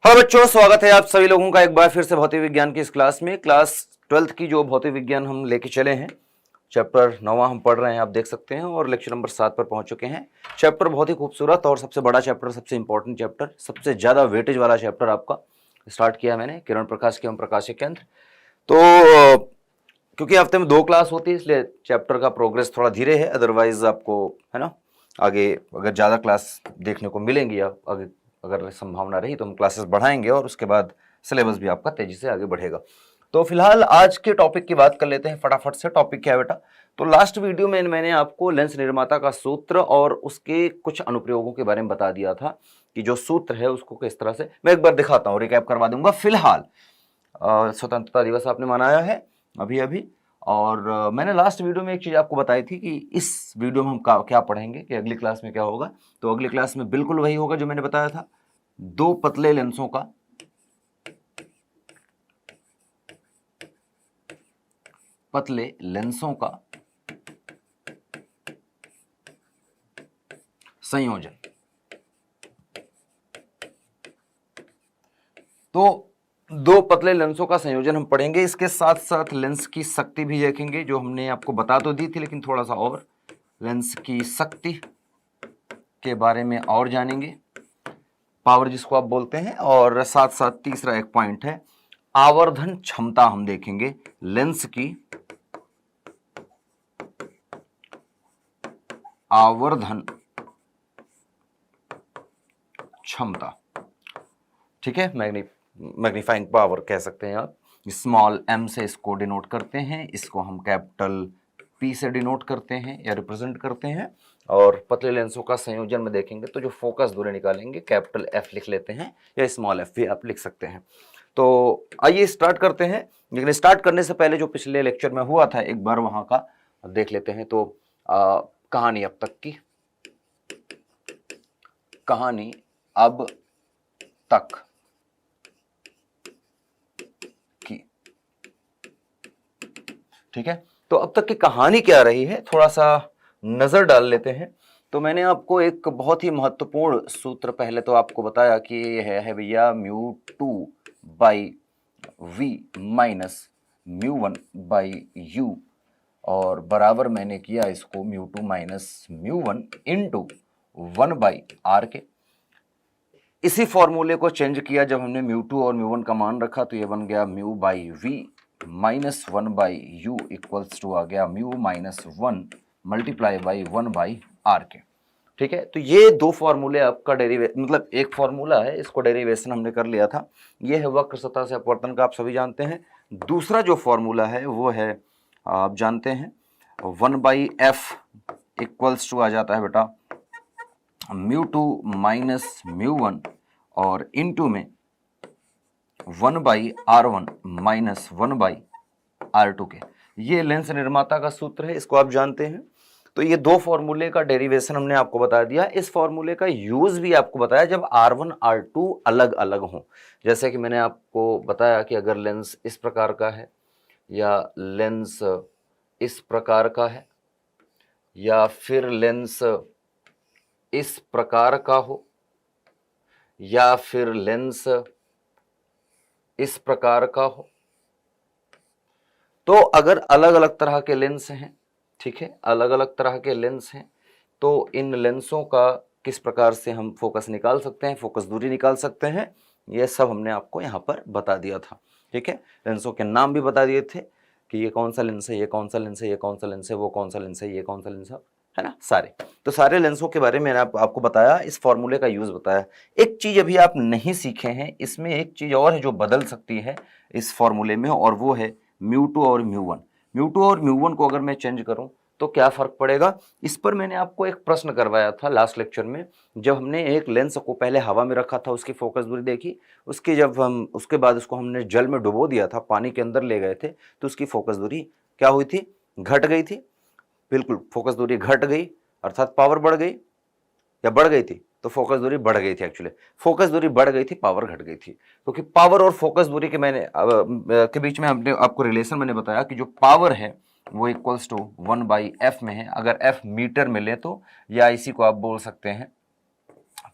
Hello बच्चों, स्वागत है आप सभी लोगों का एक बार फिर से भौतिक विज्ञान की इस क्लास में। क्लास 12th की जो भौतिक विज्ञान हम लेके चले हैं, चैप्टर 9वां हम पढ़ रहे हैं, आप देख सकते हैं, और लेक्चर नंबर 7 पर पहुंच चुके हैं। चैप्टर बहुत ही खूबसूरत और सबसे बड़ा चैप्टर, सबसे इंपॉर्टेंट चैप्टर, सबसे ज़्यादा वेटेज वाला चैप्टर आपका स्टार्ट किया मैंने, किरण प्रकाश एवं प्रकाशिक केंद्र। तो क्योंकि हफ्ते में 2 क्लास होती है, इसलिए चैप्टर का प्रोग्रेस थोड़ा धीरे है। अदरवाइज आपको, है ना, आगे अगर ज़्यादा क्लास देखने को मिलेंगी, आगे अगर संभावना रही तो हम क्लासेस बढ़ाएंगे और उसके बाद सिलेबस भी आपका तेजी से आगे बढ़ेगा। तो फिलहाल आज के टॉपिक की बात कर लेते हैं फटाफट से। टॉपिक क्या है बेटा? तो लास्ट वीडियो में मैंने आपको लेंस निर्माता का सूत्र और उसके कुछ अनुप्रयोगों के बारे में बता दिया था कि जो सूत्र है उसको किस तरह से, मैं एक बार दिखाता हूँ, रिकैप करवा दूंगा। फिलहाल स्वतंत्रता दिवस आपने मनाया है अभी अभी, और मैंने लास्ट वीडियो में एक चीज़ आपको बताई थी कि इस वीडियो में हम क्या पढ़ेंगे, कि अगली क्लास में क्या होगा। तो अगली क्लास में बिल्कुल वही होगा जो मैंने बताया था, 2 पतले लेंसों का संयोजन। तो 2 पतले लेंसों का संयोजन हम पढ़ेंगे। इसके साथ साथ लेंस की शक्ति भी देखेंगे, जो हमने आपको बता तो दी थी, लेकिन थोड़ा सा और लेंस की शक्ति के बारे में और जानेंगे, पावर जिसको आप बोलते हैं। और साथ साथ तीसरा एक पॉइंट है, आवर्धन क्षमता हम देखेंगे, लेंस की आवर्धन क्षमता। ठीक है, मैग्नीफाइंग पावर कह सकते हैं आप। स्मॉल m से इसको डिनोट करते हैं, इसको हम कैपिटल P से डिनोट करते हैं या रिप्रेजेंट करते हैं। और पतले लेंसों का संयोजन में देखेंगे तो जो फोकस दूरी निकालेंगे, कैपिटल F लिख लेते हैं या स्मॉल f भी आप लिख सकते हैं। तो आइए स्टार्ट करते हैं, लेकिन स्टार्ट करने से पहले जो पिछले लेक्चर में हुआ था एक बार वहां का देख लेते हैं। तो कहानी अब तक की, कहानी अब तक की, ठीक है। तो अब तक की कहानी क्या रही है, थोड़ा सा नजर डाल लेते हैं। तो मैंने आपको एक बहुत ही महत्वपूर्ण सूत्र पहले तो आपको बताया कि ये है भैया μ2 by v minus μ1 by u, और बराबर मैंने किया इसको μ2 माइनस μ1 इंटू 1 बाई r के। इसी फॉर्मूले को चेंज किया जब हमने μ2 और μ1 का मान रखा, तो ये बन गया μ by v minus 1 by u equals to आ गया μ minus 1 multiply by 1 by r के। ठीक है, तो ये 2 फॉर्मूले आपका मतलब एक फॉर्मूला है, इसको डेरिवेशन हमने कर लिया था। ये है वक्र सतह से अपवर्तन का, आप सभी जानते हैं। दूसरा जो फॉर्मूला है वो है, आप जानते हैं, 1 बाई एफ इक्वल्स टू आ जाता है बेटा μ2 माइनस μ1 और इनटू में 1 by r1 minus 1 by r2 के। ये लेंस निर्माता का सूत्र है, इसको आप जानते हैं। तो ये 2 फॉर्मूले का डेरिवेशन हमने आपको बता दिया। इस फॉर्मूले का यूज भी आपको बताया जब r1 r2 अलग अलग हों। जैसे कि मैंने आपको बताया कि अगर लेंस इस प्रकार का है, या लेंस इस प्रकार का है, या फिर लेंस इस प्रकार का हो, या फिर लेंस इस प्रकार का हो, तो अगर अलग अलग तरह के लेंस हैं, ठीक है, अलग अलग तरह के लेंस हैं, तो इन लेंसों का किस प्रकार से हम फोकस निकाल सकते हैं, फोकस दूरी निकाल सकते हैं, ये सब हमने आपको यहाँ पर बता दिया था। ठीक है, लेंसों के नाम भी बता दिए थे कि ये कौन सा लेंस है, ये कौन सा लेंस है, ये कौन सा लेंस है, वो कौन सा लेंस है, ये कौन सा लेंस है ना, सारे। तो सारे लेंसों के बारे में मैंने आपको बताया, इस फॉर्मूले का यूज बताया। एक चीज अभी आप नहीं सीखे हैं, इसमें एक चीज और है जो बदल सकती है इस फॉर्मूले में, और वो है μ2 और μ1। μ2 और μ1 को अगर मैं चेंज करूं तो क्या फर्क पड़ेगा, इस पर मैंने आपको एक प्रश्न करवाया था लास्ट लेक्चर में, जब हमने एक लेंस को पहले हवा में रखा था, उसकी फोकस दूरी देखी, उसके बाद उसको हमने जल में डुबो दिया था, पानी के अंदर ले गए थे, तो उसकी फोकस दूरी क्या हुई थी, घट गई थी। बिल्कुल, फोकस दूरी घट गई, अर्थात पावर बढ़ गई, या बढ़ गई थी, तो फोकस दूरी बढ़ गई थी। एक्चुअली फोकस दूरी बढ़ गई थी, पावर घट गई थी, क्योंकि पावर और फोकस दूरी के बीच में हमने आपको रिलेशन मैंने बताया कि जो पावर है वो इक्वल्स टू 1 बाई एफ में है। अगर एफ मीटर में ले तो, या इसी को आप बोल सकते हैं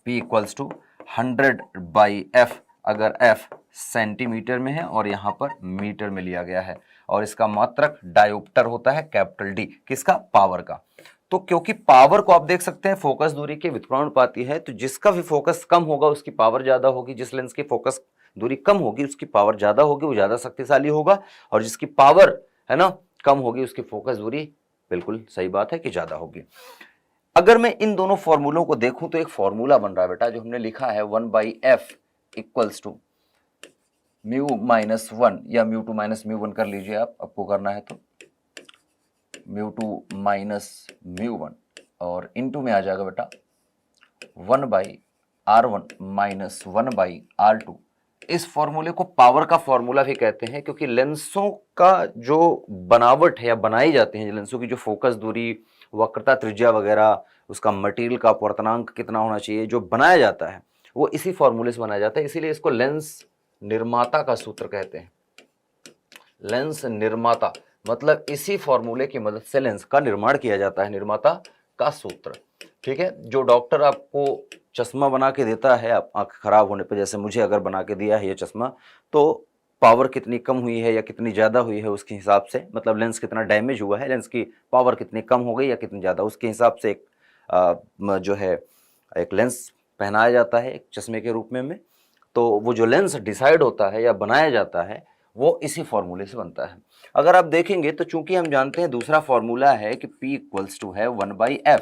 P equals to 100 by F अगर f सेंटीमीटर में है और यहाँ पर मीटर में लिया गया है, और इसका मात्रक डायोप्टर होता है कैपिटल D, किसका? पावर का। तो क्योंकि पावर को आप देख सकते हैं फोकस दूरी के व्युत्क्रमानुपाती है, तो जिसका भी फोकस कम होगा उसकी पावर ज्यादा होगी, जिस लेंस की फोकस दूरी कम होगी उसकी पावर ज्यादा होगी, वो ज्यादा शक्तिशाली होगा, और जिसकी पावर है ना कम होगी उसकी फोकस दूरी, बिल्कुल सही बात है कि ज्यादा होगी। अगर मैं इन दोनों फॉर्मूलों को देखूं तो एक फॉर्मूला बन रहा है बेटा, जो हमने लिखा है 1/f equals to mu minus 1, या म्यू टू माइनस म्यू 1 कर लीजिए, आपको करना है तो म्यू टू माइनस म्यू 1, और इनटू में आ जाएगा बेटा 1/r1 माइनस 1/r2। इस फॉर्मूले को पावर का फॉर्मूला भी कहते हैं, क्योंकि लेंसों का जो बनावट है या बनाई जाती है लेंसों की, जो फोकस दूरी, वक्रता, त्रिज्या वगैरह, उसका मटेरियल का अपवर्तनांक कितना होना चाहिए, जो बनाया जाता है वो इसी फॉर्मूले से बनाया जाता है। इसीलिए इसको लेंस निर्माता का सूत्र कहते हैं। लेंस निर्माता मतलब इसी फॉर्मूले की मदद से लेंस का निर्माण किया जाता है, निर्माता का सूत्र। ठीक है, जो डॉक्टर आपको चश्मा बना के देता है आंख खराब होने पर, जैसे मुझे अगर बना के दिया है ये चश्मा, तो पावर कितनी कम हुई है या कितनी ज़्यादा हुई है उसके हिसाब से, मतलब लेंस कितना डैमेज हुआ है, लेंस की पावर कितनी कम हो गई या कितनी ज़्यादा, उसके हिसाब से एक जो है एक लेंस पहनाया जाता है एक चश्मे के रूप में। तो वो जो लेंस डिसाइड होता है या बनाया जाता है वो इसी फॉर्मूले से बनता है। अगर आप देखेंगे तो चूंकि हम जानते हैं दूसरा फॉर्मूला है कि P इक्वल्स टू है 1/f,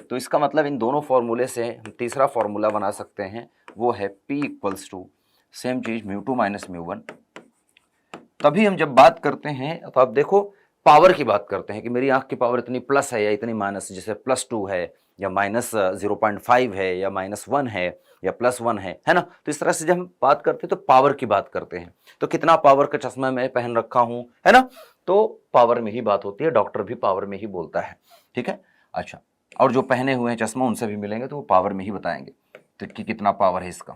तो इसका मतलब इन दोनों फॉर्मूले से हम तीसरा फॉर्मूला बना सकते हैं, वो है P इक्वल्स टू सेम चीज म्यू टू माइनस म्यू 1। तभी हम जब बात करते हैं तो आप देखो पावर की बात करते हैं कि मेरी आंख की पावर इतनी प्लस है या इतनी माइनस, जैसे +2 है या -0.5 है या -1 है या +1 है ना। तो इस तरह से जब हम बात करते हैं तो पावर की बात करते हैं, तो कितना पावर का चश्मा मैं पहन रखा हूं, है ना, तो पावर में ही बात होती है, डॉक्टर भी पावर में ही बोलता है। ठीक है, अच्छा, और जो पहने हुए हैं चश्मा उनसे भी मिलेंगे तो वो पावर में ही बताएंगे तो कि कितना पावर है इसका।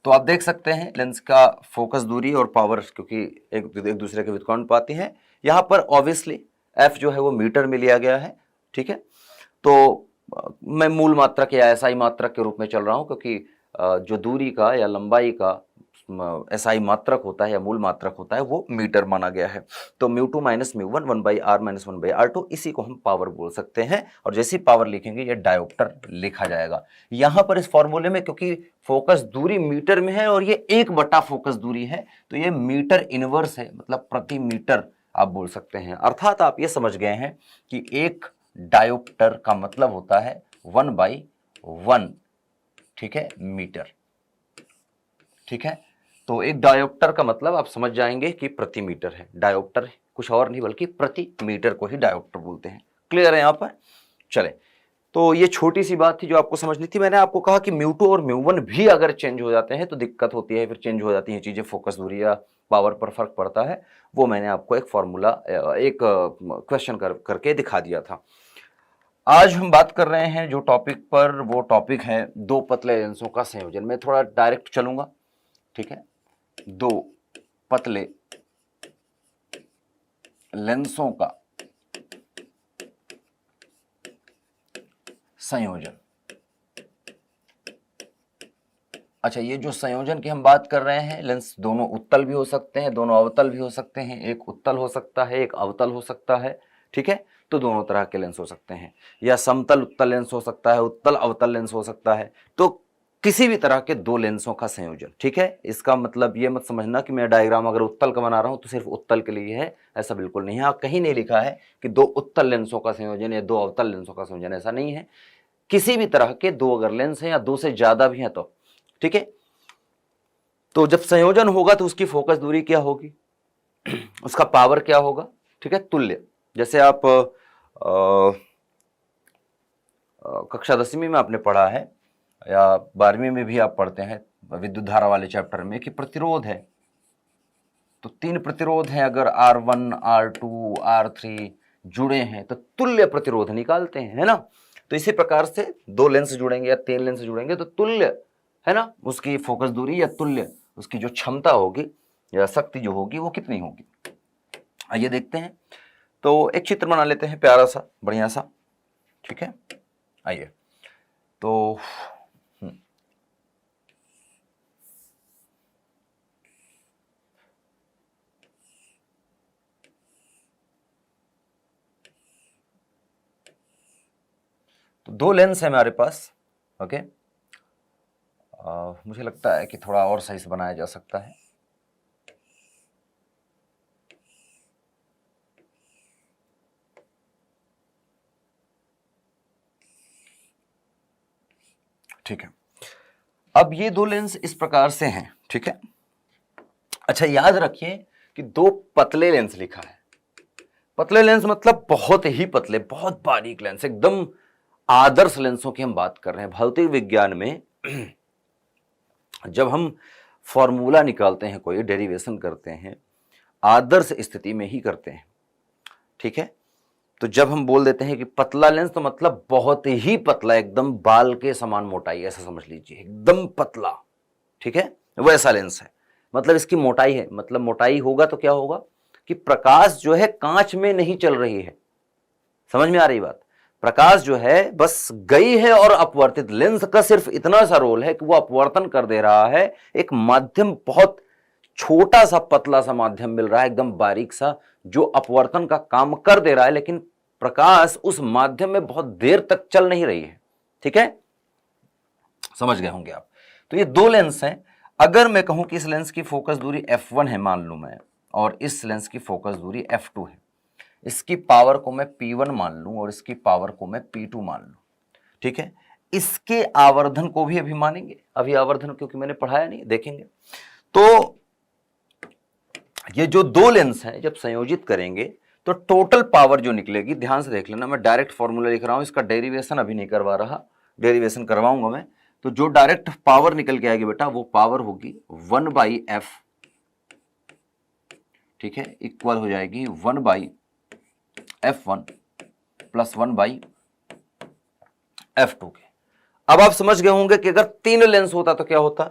तो आप देख सकते हैं लेंस का फोकस दूरी और पावर क्योंकि एक दूसरे के व्युत्क्रमानुपाती हैं। यहाँ पर ऑब्वियसली f जो है वो मीटर में लिया गया है। ठीक है, तो मैं मूल मात्रक या एसआई मात्रक के रूप में चल रहा हूँ, क्योंकि जो दूरी का या लंबाई का एसआई मात्रक होता है या मूल मात्रक होता है वो मीटर माना गया है। तो mu two minus mu 1 1/r minus 1/r2, इसी को हम पावर बोल सकते हैं, और जैसी पावर लिखेंगे ये डायोप्टर लिखा जाएगा। यहाँ पर इस फॉर्मूले में क्योंकि फोकस दूरी मीटर में है और ये 1/, फोकस दूरी है, तो ये मीटर इनवर्स है, मतलब प्रति मीटर आप बोल सकते हैं। अर्थात आप ये समझ गए हैं कि एक डायोप्टर का मतलब होता है 1/1, ठीक है, मीटर। ठीक है, तो एक डायोप्टर का मतलब आप समझ जाएंगे कि प्रति मीटर है। डायोप्टर कुछ और नहीं बल्कि प्रति मीटर को ही डायोप्टर बोलते हैं। क्लियर है यहाँ पर? चले, तो ये छोटी सी बात थी जो आपको समझनी थी। मैंने आपको कहा कि म्यू टू और म्यू 1 भी अगर चेंज हो जाते हैं तो दिक्कत होती है, फिर चेंज हो जाती हैं चीजें, फोकस दूरी या पावर पर फर्क पड़ता है। वो मैंने आपको एक फॉर्मूला, एक क्वेश्चन करके दिखा दिया था। आज हम बात कर रहे हैं जो टॉपिक पर, वो टॉपिक है दो पतले लेंसों का संयोजन। मैं थोड़ा डायरेक्ट चलूंगा। ठीक है, दो पतले लेंसों का संयोजन। अच्छा, ये जो संयोजन की हम बात कर रहे हैं, लेंस दोनों उत्तल भी हो सकते हैं, दोनों अवतल भी हो सकते हैं, एक उत्तल हो सकता है, एक अवतल हो सकता है। ठीक है, तो दोनों तरह के लेंस हो सकते हैं, या समतल उत्तल लेंस हो सकता है, उत्तल अवतल लेंस हो सकता है। तो किसी भी तरह के दो लेंसों का संयोजन। ठीक है, इसका मतलब ये मत समझना कि मैं डायग्राम अगर उत्तल का बना रहा हूं तो सिर्फ उत्तल के लिए है, ऐसा बिल्कुल नहीं है। हाँ, कहीं नहीं लिखा है कि दो उत्तल लेंसों का संयोजन या दो अवतल लेंसों का संयोजन, ऐसा नहीं है। किसी भी तरह के दो अगर लेंस हैं या दो से ज्यादा भी हैं तो, ठीक है, तो जब संयोजन होगा तो उसकी फोकस दूरी क्या होगी, उसका पावर क्या होगा, ठीक है, तुल्य। जैसे आप कक्षा 10वीं में आपने पढ़ा है या 12वीं में भी आप पढ़ते हैं विद्युत धारा वाले चैप्टर में कि प्रतिरोध है, तो 3 प्रतिरोध हैं, अगर R1 R2 R3 जुड़े हैं तो तुल्य प्रतिरोध निकालते हैं, है ना। तो इसी प्रकार से दो लेंस जुड़ेंगे या 3 लेंस जुड़ेंगे तो तुल्य, है ना, उसकी फोकस दूरी या तुल्य उसकी जो क्षमता होगी या शक्ति जो होगी वो कितनी होगी। आइए देखते हैं। तो एक चित्र बना लेते हैं प्यारा सा, बढ़िया सा। ठीक है, आइए। तो तो दो लेंस है हमारे पास। ओके, मुझे लगता है कि थोड़ा और सही से बनाया जा सकता है। ठीक है, अब ये दो लेंस इस प्रकार से हैं। ठीक है, अच्छा याद रखिए कि दो पतले लेंस लिखा है। पतले लेंस मतलब बहुत ही पतले, बहुत बारीक लेंस, एकदम आदर्श लेंसों की हम बात कर रहे हैं। भौतिक विज्ञान में जब हम फॉर्मूला निकालते हैं, कोई डेरिवेशन करते हैं, आदर्श स्थिति में ही करते हैं। ठीक है, तो जब हम बोल देते हैं कि पतला लेंस, तो मतलब बहुत ही पतला, एकदम बाल के समान मोटाई, ऐसा समझ लीजिए, एकदम पतला। ठीक है, वैसा लेंस है। मतलब इसकी मोटाई है, मतलब मोटाई होगा तो क्या होगा कि प्रकाश जो है कांच में नहीं चल रही है। समझ में आ रही बात? प्रकाश जो है बस गई है और अपवर्तित। लेंस का सिर्फ इतना सा रोल है कि वो अपवर्तन कर दे रहा है। एक माध्यम, बहुत छोटा सा पतला सा माध्यम मिल रहा है, एकदम बारीक सा, जो अपवर्तन का काम कर दे रहा है, लेकिन प्रकाश उस माध्यम में बहुत देर तक चल नहीं रही है। ठीक है, समझ गए होंगे आप। तो ये दो लेंस हैं। अगर मैं कहूं कि इस लेंस की फोकस दूरी f1 है मान लूं मैं, और इस लेंस की फोकस दूरी f2 है, इसकी पावर को मैं p1 मान लूं और इसकी पावर को मैं p2 मान लूं। ठीक है, इसके आवर्धन को भी अभी मानेंगे, अभी आवर्धन क्योंकि मैंने पढ़ाया नहीं, देखेंगे। तो ये जो दो लेंस हैं जब संयोजित करेंगे तो टोटल पावर जो निकलेगी, ध्यान से देख लेना, मैं डायरेक्ट फॉर्मूला लिख रहा हूं, इसका डेरिवेशन अभी नहीं करवा रहा, डेरिवेशन करवाऊंगा मैं। तो जो डायरेक्ट पावर निकल के आएगी बेटा, वो पावर होगी 1/f। ठीक है, इक्वल हो जाएगी 1/f1 प्लस 1/f2 के। अब आप समझ गए होंगे कि अगर तीन लेंस होता तो क्या होता,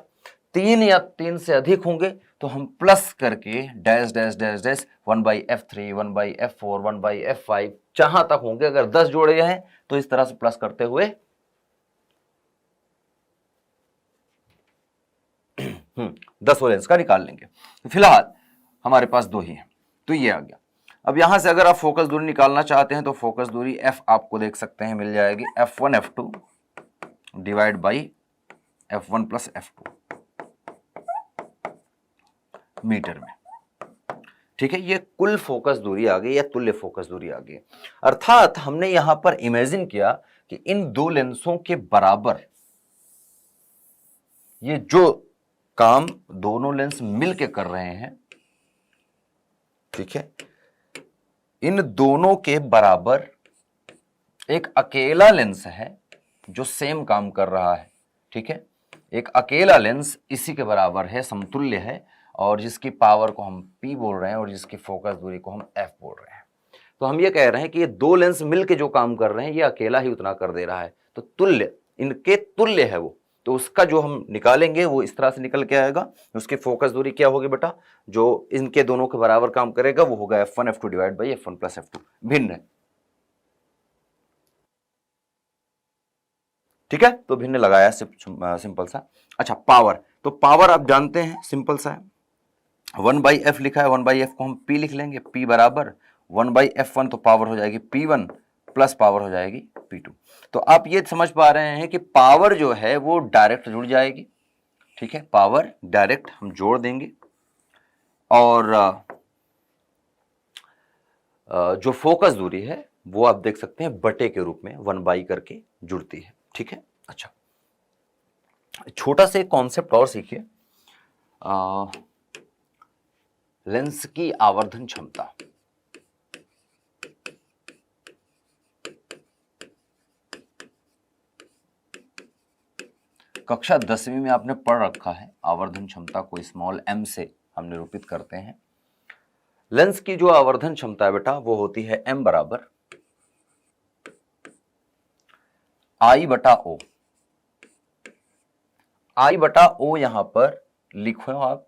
तीन या तीन से अधिक होंगे तो हम प्लस करके dash dash dash dash 1/f3, 1/f4, 1/f5 जहां तक होंगे, अगर 10 जोड़े हैं तो इस तरह से प्लस करते हुए 10 लेंस का निकाल लेंगे। फिलहाल हमारे पास दो ही है, तो ये आ गया। अब यहां से अगर आप फोकस दूरी निकालना चाहते हैं तो फोकस दूरी f आपको देख सकते हैं मिल जाएगी f1 f2 divide by f1 plus f2 metre में। ठीक है, ये कुल फोकस दूरी आ गई या तुल्य फोकस दूरी आ गई। अर्थात हमने यहां पर इमेजिन किया कि इन दो लेंसों के बराबर ये जो काम दोनों लेंस मिलके कर रहे हैं, ठीक है, इन दोनों के बराबर एक अकेला लेंस है जो सेम काम कर रहा है। ठीक है, एक अकेला लेंस इसी के बराबर है, समतुल्य है, और जिसकी पावर को हम P बोल रहे हैं और जिसकी फोकस दूरी को हम F बोल रहे हैं। तो हम ये कह रहे हैं कि ये दो लेंस मिलके जो काम कर रहे हैं, ये अकेला ही उतना कर दे रहा है, तो तुल्य, इनके तुल्य है वो। तो उसका जो हम निकालेंगे वो इस तरह से निकल के आएगा। उसकी फोकस दूरी क्या होगी बेटा, जो इनके दोनों के बराबर काम करेगा वो होगा f1 f2 divide by f1 plus f2। भिन्न है, ठीक है, तो भिन्न लगाया सिंपल सा। अच्छा, पावर, तो पावर आप जानते हैं सिंपल सा है, 1/f लिखा है, 1/f को हम p लिख लेंगे, p बराबर 1/f1, तो पावर हो जाएगी p1 प्लस पावर हो जाएगी p2। तो आप ये समझ पा रहे हैं कि पावर जो है वो डायरेक्ट जुड़ जाएगी। ठीक है, पावर डायरेक्ट हम जोड़ देंगे, और जो फोकस दूरी है वो आप देख सकते हैं बटे के रूप में 1/, करके जुड़ती है। ठीक है, अच्छा, छोटा सा एक कॉन्सेप्ट और सीखिए, लेंस की आवर्धन क्षमता। कक्षा 10वीं में आपने पढ़ रखा है, आवर्धन क्षमता को स्मॉल m से हम निरूपित करते हैं। लेंस की जो आवर्धन क्षमता है बेटा वो होती है m बराबर I बटा O। I बटा O यहां पर लिखो आप,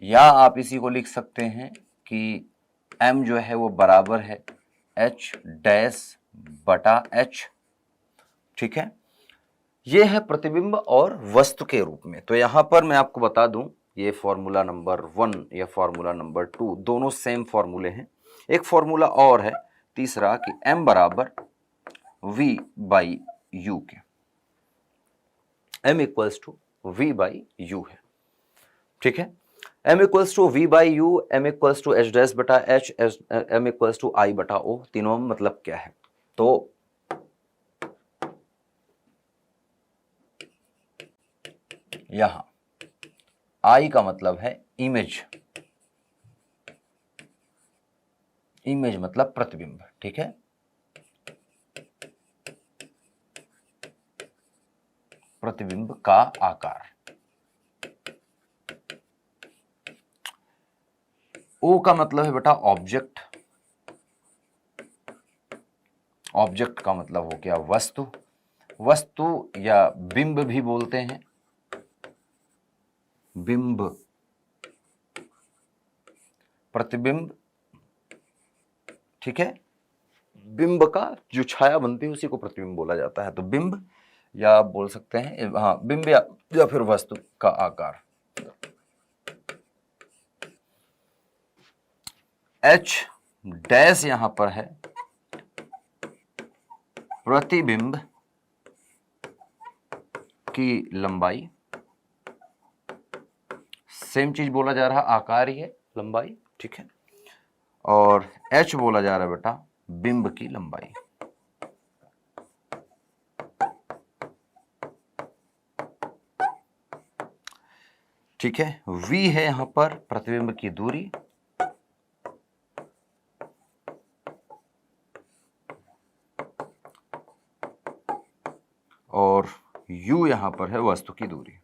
या आप इसी को लिख सकते हैं कि m जो है वो बराबर है h डैश बटा h। ठीक है, ये है प्रतिबिंब और वस्तु के रूप में। तो यहां पर मैं आपको बता दूं, ये फॉर्मूला नंबर 1 या फॉर्मूला नंबर 2 दोनों सेम फॉर्मूले हैं। एक फॉर्मूला और है तीसरा कि m बराबर v बाई यू के, m equals to v by U है, ठीक है। m equals to v by U, m equals to h dash बटा h, m equals to i बटा o, तीनों में मतलब क्या है? तो यहां I का मतलब है इमेज, इमेज मतलब प्रतिबिंब, ठीक है। प्रतिबिंब का आकार। O का मतलब है बेटा ऑब्जेक्ट, ऑब्जेक्ट का मतलब हो गया वस्तु, वस्तु या बिंब भी बोलते हैं, बिंब, प्रतिबिंब, ठीक है। बिंब का जो छाया बनती है उसी को प्रतिबिंब बोला जाता है। तो बिंब या आप बोल सकते हैं, हाँ, बिंब या फिर वस्तु का आकार। H डैश यहां पर है प्रतिबिंब की लंबाई, सेम चीज बोला जा रहा, आकार ही है, लंबाई, ठीक है। और H बोला जा रहा है बेटा बिंब की लंबाई। ठीक है, V है यहां पर प्रतिबिंब की दूरी, और U यहां पर है वस्तु की दूरी।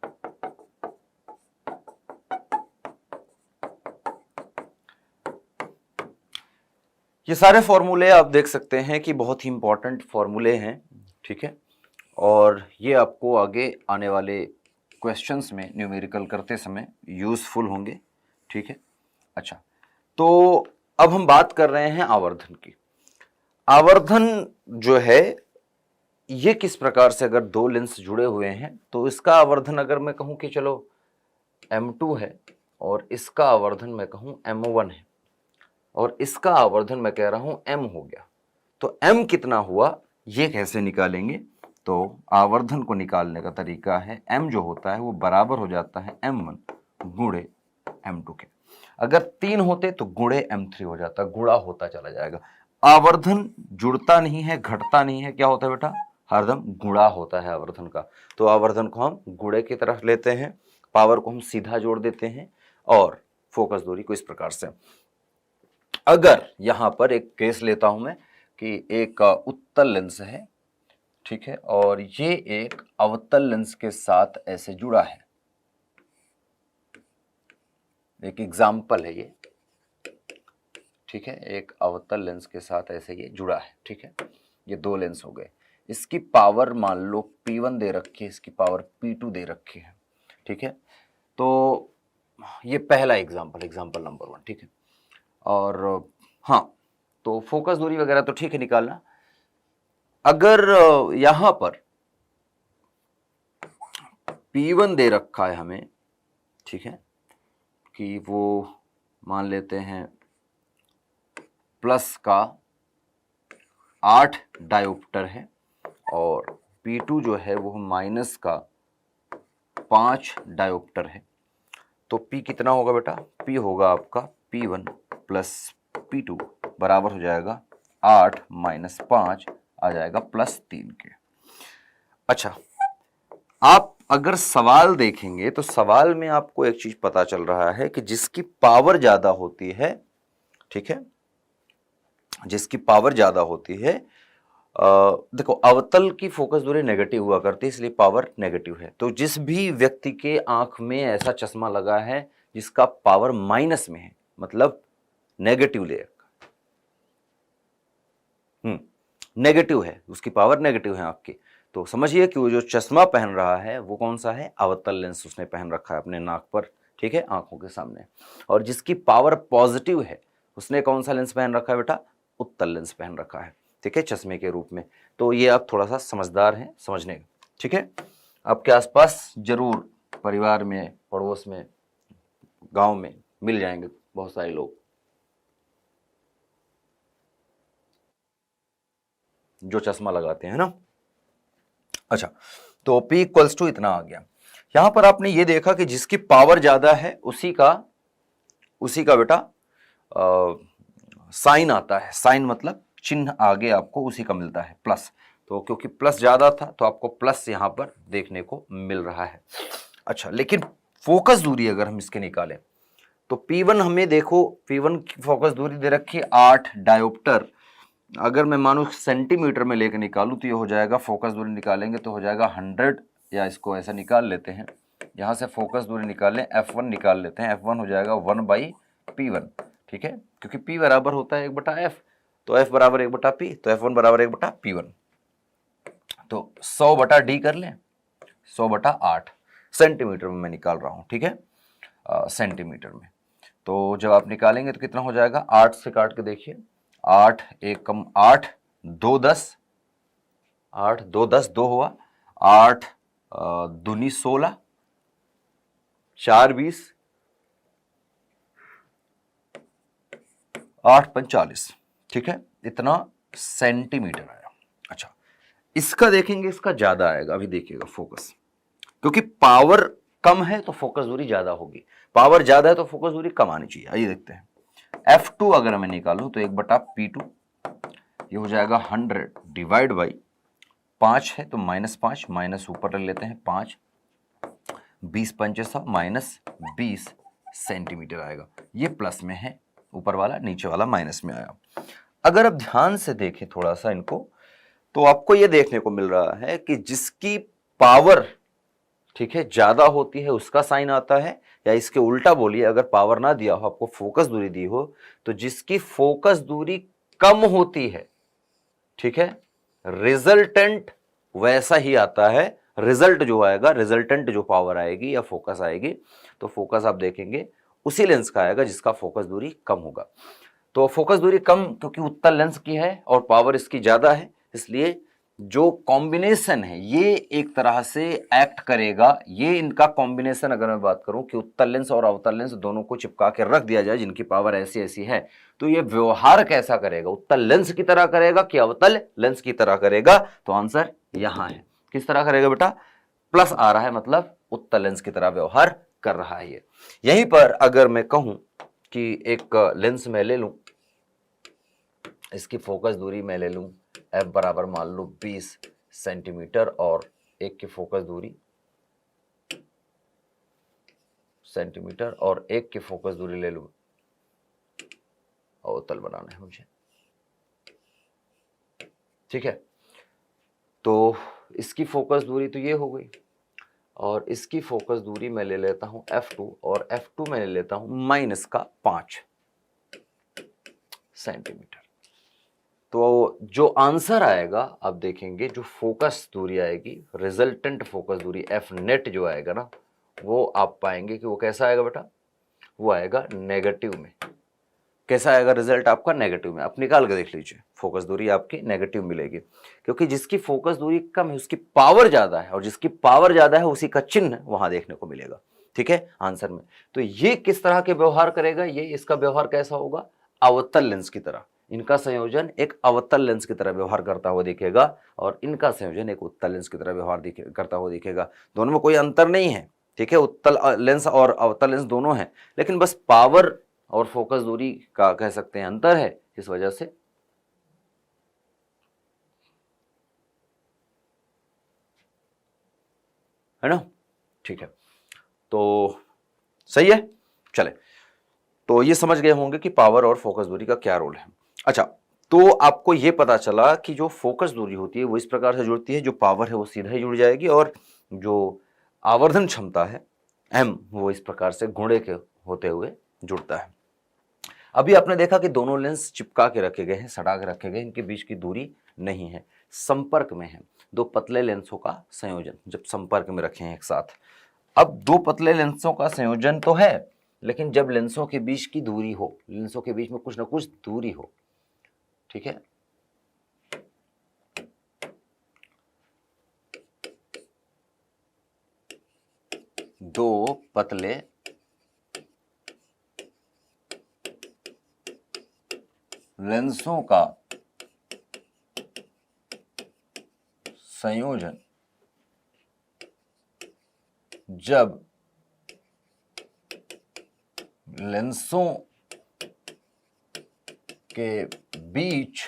ये सारे फॉर्मूले आप देख सकते हैं कि बहुत ही इंपॉर्टेंट फॉर्मूले हैं, ठीक है। और ये आपको आगे आने वाले क्वेश्चंस में न्यूमेरिकल करते समय यूजफुल होंगे, ठीक है। अच्छा, तो अब हम बात कर रहे हैं आवर्धन की। आवर्धन जो है ये किस प्रकार से, अगर दो लेंस जुड़े हुए हैं तो इसका आवर्धन अगर मैं कहूं कि चलो m2 है और इसका आवर्धन मैं कहूं m1 है और इसका आवर्धन मैं कह रहा हूं m हो गया, तो m कितना हुआ ये कैसे निकालेंगे? तो आवर्धन को निकालने का तरीका है, m जो होता है वो बराबर हो जाता है m1 गुणे m2 के। अगर 3 होते तो गुणे m3 हो जाता, गुणा होता चला जाएगा। आवर्धन जुड़ता नहीं है, घटता नहीं है, क्या होता है बेटा? हरदम गुणा होता है आवर्धन का। तो आवर्धन को हम गुणे की तरफ लेते हैं, पावर को हम सीधा जोड़ देते हैं और फोकस दूरी को इस प्रकार से। अगर यहां पर एक केस लेता हूं मैं कि एक उत्तल लेंस है, ठीक है, और ये एक अवतल लेंस के साथ ऐसे जुड़ा है, एक एग्जाम्पल है ये, ठीक है, एक अवतल लेंस के साथ ऐसे ये जुड़ा है, ठीक है। ये दो लेंस हो गए, इसकी पावर मान लो P1 दे रखी है, इसकी पावर P2 दे रखी है, ठीक है। तो ये पहला एग्जाम्पल, एग्जाम्पल नंबर 1, ठीक है। और हाँ, तो फोकस दूरी वगैरह तो ठीक है निकालना। अगर यहां पर P1 दे रखा है हमें, ठीक है, कि वो मान लेते हैं प्लस का 8 डायोप्टर है और P2 जो है वो माइनस का 5 डायोप्टर है, तो P कितना होगा बेटा? P होगा आपका P1 प्लस P2 बराबर हो जाएगा 8 माइनस 5 आ जाएगा प्लस 3 के। अच्छा, आप अगर सवाल देखेंगे तो सवाल में आपको एक चीज पता चल रहा है कि जिसकी पावर ज्यादा होती है, ठीक है, जिसकी पावर ज्यादा होती है, देखो अवतल की फोकस दूरी नेगेटिव हुआ करती है, इसलिए पावर नेगेटिव है। तो जिस भी व्यक्ति के आंख में ऐसा चश्मा लगा है जिसका पावर माइनस में है, मतलब नेगेटिव लेयर, नेगेटिव है, उसकी पावर नेगेटिव है आंख की, तो समझिए कि वो जो चश्मा पहन रहा है वो कौन सा है? अवतल लेंस उसने पहन रखा है अपने नाक पर, ठीक है, आंखों के सामने। और जिसकी पावर पॉजिटिव है उसने कौन सा लेंस पहन रखा है बेटा? उत्तल लेंस पहन रखा है, ठीक है, चश्मे के रूप में। तो ये आप थोड़ा सा समझदार हैं समझने का, ठीक है। आपके आसपास जरूर परिवार में, पड़ोस में, गांव में मिल जाएंगे बहुत सारे लोग जो चश्मा लगाते हैं ना। अच्छा, तो P इक्वल्स टू इतना आ गया। यहां पर आपने ये देखा कि जिसकी पावर ज्यादा है उसी का बेटा साइन आता है। साइन मतलब चिन्ह आगे आपको उसी का मिलता है, प्लस। तो क्योंकि प्लस ज्यादा था तो आपको प्लस यहां पर देखने को मिल रहा है। अच्छा, लेकिन फोकस दूरी अगर हम इसके निकालें तो P1 हमें देखो, P1 की फोकस दूरी दे रखी है 8 डायोप्टर। अगर मैं मानू सेंटीमीटर में लेकर निकालूं तो ये हो जाएगा, फोकस दूरी निकालेंगे तो हो जाएगा 100, या इसको ऐसा निकाल लेते हैं, यहां से फोकस दूरी निकालें, F1 निकाल लेते हैं, F1 हो जाएगा 1/P1। ठीक है, क्योंकि P बराबर होता है 1/F, तो F बराबर 1/P, तो F1 बराबर 1/P1। तो 100/D कर लें, 100/8 सेंटीमीटर में मैं निकाल रहा हूं। ठीक है, सेंटीमीटर में। तो जब आप निकालेंगे तो कितना हो जाएगा, 8 से काट के देखिए, 8 1 कम 8 2 10, 8 2 10, 2 हुआ, 8 दूनी 16, 4 20, 8 45। ठीक है, इतना सेंटीमीटर आया। अच्छा, इसका देखेंगे, इसका ज्यादा आएगा। अभी देखिएगा फोकस, क्योंकि पावर कम है तो फोकस दूरी ज्यादा होगी, पावर ज्यादा है तो फोकस दूरी कम आनी चाहिए। आइए देखते हैं। F2 अगर मैं निकालूं तो 1/P2, ये हो जाएगा 100 डिवाइड बाई 5 है तो -5, माइनस ऊपर ले लेते हैं 5, 20 पंचे 100, -20 सेंटीमीटर आएगा। ये प्लस में है ऊपर वाला, नीचे वाला माइनस में आया। अगर आप ध्यान से देखें थोड़ा सा इनको, तो आपको ये देखने को मिल रहा है कि जिसकी पावर, ठीक है, ज्यादा होती है उसका साइन आता है, या इसके उल्टा बोलिए, अगर पावर ना दिया हो, आपको फोकस दूरी दी हो, तो जिसकी फोकस दूरी कम होती है, ठीक है, रिजल्टेंट वैसा ही आता है। रिजल्ट जो आएगा, रिजल्टेंट जो पावर आएगी या फोकस आएगी, तो फोकस आप देखेंगे उसी लेंस का आएगा जिसका फोकस दूरी कम होगा। तो फोकस दूरी कम क्योंकि उत्तल लेंस की है और पावर इसकी ज्यादा है, इसलिए जो कॉम्बिनेशन है ये एक तरह से एक्ट करेगा। ये इनका कॉम्बिनेशन अगर मैं बात करूं कि उत्तल लेंस और अवतल लेंस दोनों को चिपका के रख दिया जाए जिनकी पावर ऐसी ऐसी है, तो ये व्यवहार कैसा करेगा, उत्तल लेंस की तरह करेगा कि अवतल लेंस की तरह करेगा? तो आंसर यहां है। किस तरह करेगा बेटा? प्लस आ रहा है, मतलब उत्तल लेंस की तरह व्यवहार कर रहा है ये। यहीं पर अगर मैं कहूं कि एक लेंस में ले लूं, इसकी फोकस दूरी मैं ले लूं F बराबर मान लो 20 सेंटीमीटर, और एक की फोकस दूरी सेंटीमीटर, और एक की फोकस दूरी ले लूं, अवतल बनाना है मुझे। ठीक है, तो इसकी फोकस दूरी तो ये हो गई, और इसकी फोकस दूरी मैं ले लेता हूं F2, और F2 मैं ले लेता हूं -5 सेंटीमीटर। तो जो आंसर आएगा आप देखेंगे, जो फोकस दूरी आएगी, रिजल्टेंट फोकस दूरी F नेट जो आएगा ना, वो आप पाएंगे कि वो कैसा आएगा बेटा? वो आएगा नेगेटिव में। कैसा आएगा रिजल्ट आपका? नेगेटिव में। आप निकाल के देख लीजिए, फोकस दूरी आपकी नेगेटिव मिलेगी, क्योंकि जिसकी फोकस दूरी कम है उसकी पावर ज्यादा है, और जिसकी पावर ज्यादा है उसी का चिन्ह वहां देखने को मिलेगा। ठीक है, आंसर में। तो ये किस तरह के व्यवहार करेगा? ये इसका व्यवहार कैसा होगा? अवतल लेंस की तरह। इनका संयोजन एक अवतल लेंस की तरह व्यवहार करता हुआ दिखेगा, और इनका संयोजन एक उत्तल लेंस की तरह व्यवहार करता हुआ दिखेगा। दोनों में कोई अंतर नहीं है। ठीक है, उत्तल लेंस और अवतल लेंस दोनों हैं, लेकिन बस पावर और फोकस दूरी का कह सकते हैं अंतर है, इस वजह से। है ना? ठीक है, तो सही है। चले, तो ये समझ गए होंगे कि पावर और फोकस दूरी का क्या रोल है। अच्छा, तो आपको ये पता चला कि जो फोकस दूरी होती है वो इस प्रकार से जुड़ती है, जो पावर है वो सीधा ही जुड़ जाएगी, और जो आवर्धन क्षमता है M, वो इस प्रकार से गुणे के होते हुए जुड़ता है। अभी आपने देखा कि दोनों लेंस चिपका के रखे गए हैं, सटा के रखे गए, इनके बीच की दूरी नहीं है, संपर्क में है। दो पतले लेंसों का संयोजन जब संपर्क में रखे हैं एक साथ। अब दो पतले लेंसों का संयोजन तो है, लेकिन जब लेंसों के बीच की दूरी हो, लेंसों के बीच में कुछ ना कुछ दूरी हो, ठीक है, दो पतले लेंसों का संयोजन जब लेंसों के बीच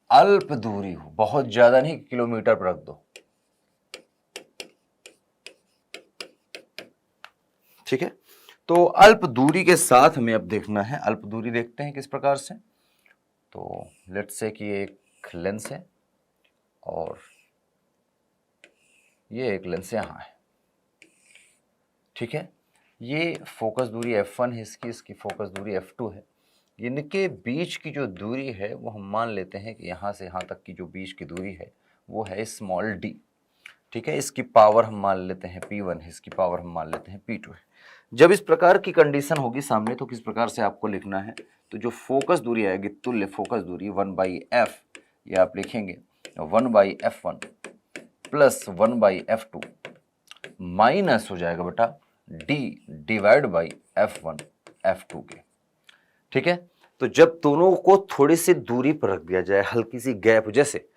अल्प दूरी हो, बहुत ज्यादा नहीं, किलोमीटर पर रख दो, ठीक है। तो अल्प दूरी के साथ हमें अब देखना है, अल्प दूरी देखते हैं किस प्रकार से। तो लेट्स से कि एक लेंस है और ये एक लेंस यहाँ है, ठीक है। ये फोकस दूरी f1 है इसकी फोकस दूरी f2 है। इनके बीच की जो दूरी है वो हम मान लेते हैं कि यहाँ से यहाँ तक की जो बीच की दूरी है वो है स्मॉल d, ठीक है। इसकी पावर हम मान लेते हैं p1 है, इसकी पावर हम मान लेते हैं p2 है। जब इस प्रकार की कंडीशन होगी सामने तो किस प्रकार से आपको लिखना है, तो जो फोकस दूरी आएगी, तुल्य फोकस दूरी 1/f, ये आप लिखेंगे 1/f1 प्लस 1/f2 माइनस हो जाएगा बेटा d divide by f1 f2 के, ठीक है। तो जब दोनों को थोड़ी सी दूरी पर रख दिया जाए, हल्की सी गैप, जैसे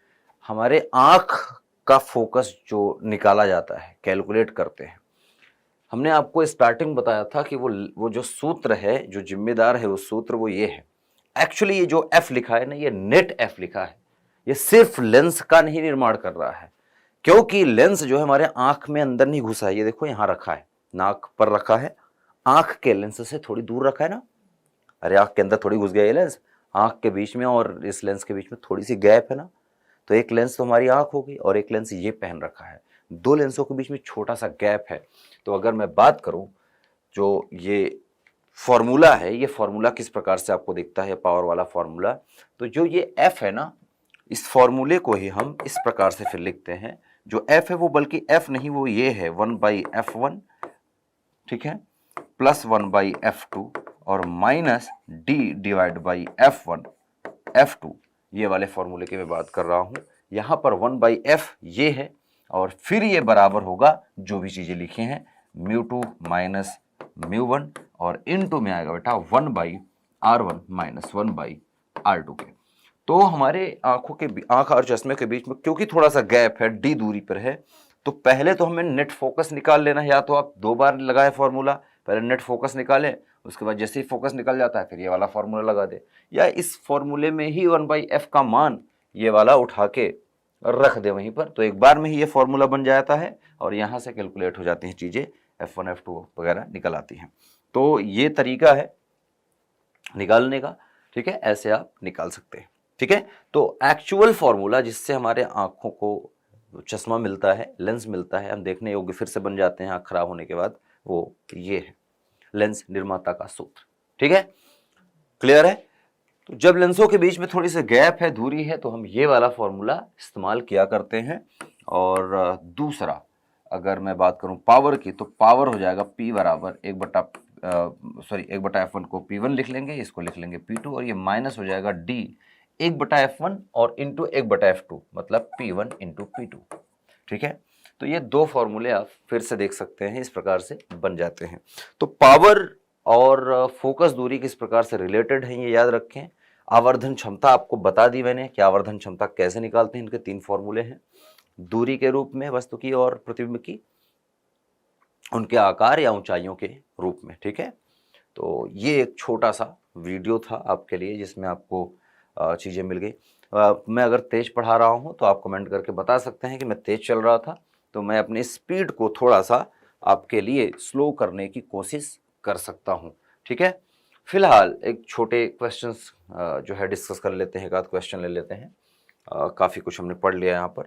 हमारे आंख का फोकस जो निकाला जाता है, कैलकुलेट करते हैं, हमने आपको स्टार्टिंग बताया था कि वो जो सूत्र है, जो जिम्मेदार है वो सूत्र वो ये है। एक्चुअली ये जो f लिखा है ना, ये नेट f लिखा है, ये सिर्फ लेंस का नहीं निर्माण कर रहा है, क्योंकि लेंस जो है हमारे आंख में अंदर नहीं घुसा है। ये देखो यहां रखा है, नाक पर रखा है, आंख के लेंस से थोड़ी दूर रखा है ना, अरे आंख के अंदर थोड़ी घुस गया ये लेंस, आंख के बीच में और इस लेंस के बीच में थोड़ी सी गैप है ना, तो एक लेंस तो हमारी आंख होगी और एक लेंस ये पहन रखा है, दो लेंसों के बीच में छोटा सा गैप है। तो अगर मैं बात करूं, जो ये फॉर्मूला है, ये फॉर्मूला किस प्रकार से आपको दिखता है, पावर वाला फॉर्मूला, तो जो ये f है ना, इस फॉर्मूले को ही हम इस प्रकार से फिर लिखते हैं। जो f है वो बल्कि f नहीं, वो ये है 1/f1, ठीक है, प्लस 1/f2 और minus d divide by f1 f2, ये वाले फॉर्मूले की मैं बात कर रहा हूं। यहां पर 1/f ये है और फिर ये बराबर होगा जो भी चीजें लिखी हैं μ2 माइनस μ1 और इनटू में आएगा बेटा 1/r1 माइनस 1/r2 के। तो हमारे आंख और चश्मे के बीच में क्योंकि थोड़ा सा गैप है, d दूरी पर है, तो पहले तो हमें नेट फोकस निकाल लेना है। या तो आप दो बार लगाए फॉर्मूला, पहले नेट फोकस निकालें, उसके बाद जैसे ही फोकस निकल जाता है फिर ये वाला फॉर्मूला लगा दे, या इस फॉर्मूले में ही 1/f का मान ये वाला उठा के रख दे वहीं पर, तो एक बार में ही ये फॉर्मूला बन जाता है और यहाँ से कैलकुलेट हो जाती हैं चीज़ें, f1 f2 वगैरह निकल आती हैं। तो ये तरीका है निकालने का, ठीक है, ऐसे आप निकाल सकते हैं, ठीक है। तो एक्चुअल फॉर्मूला जिससे हमारे आंखों को चश्मा मिलता है, लेंस मिलता है, हम देखने योग्य फिर से बन जाते हैं आंख खराब होने के बाद, वो ये है लेंस निर्माता का सूत्र, ठीक है, क्लियर है। तो जब लेंसों के बीच में थोड़ी सी गैप है, दूरी है, तो हम ये वाला फॉर्मूला इस्तेमाल किया करते हैं। और दूसरा अगर मैं बात करूं पावर की, तो पावर हो जाएगा P बराबर 1/f1 को P1 लिख लेंगे, इसको लिख लेंगे P2 और ये माइनस हो जाएगा D 1/f1 और इंटू 1/f2 मतलब P1 इंटू P2, ठीक है। तो ये दो फॉर्मूले आप फिर से देख सकते हैं, इस प्रकार से बन जाते हैं। तो पावर और फोकस दूरी किस प्रकार से रिलेटेड है ये याद रखें। आवर्धन क्षमता आपको बता दी मैंने कि आवर्धन क्षमता कैसे निकालते हैं, इनके तीन फॉर्मूले हैं, दूरी के रूप में वस्तु की और प्रतिबिंब की, उनके आकार या ऊंचाइयों के रूप में, ठीक है। तो ये एक छोटा सा वीडियो था आपके लिए जिसमें आपको चीज़ें मिल गई। मैं अगर तेज पढ़ा रहा हूँ तो आप कमेंट करके बता सकते हैं कि मैं तेज चल रहा था, तो मैं अपनी स्पीड को थोड़ा सा आपके लिए स्लो करने की कोशिश कर सकता हूँ, ठीक है। फिलहाल एक छोटे क्वेश्चंस जो है डिस्कस कर लेते हैं, एक आध क्वेश्चन ले लेते हैं, काफ़ी कुछ हमने पढ़ लिया यहाँ पर।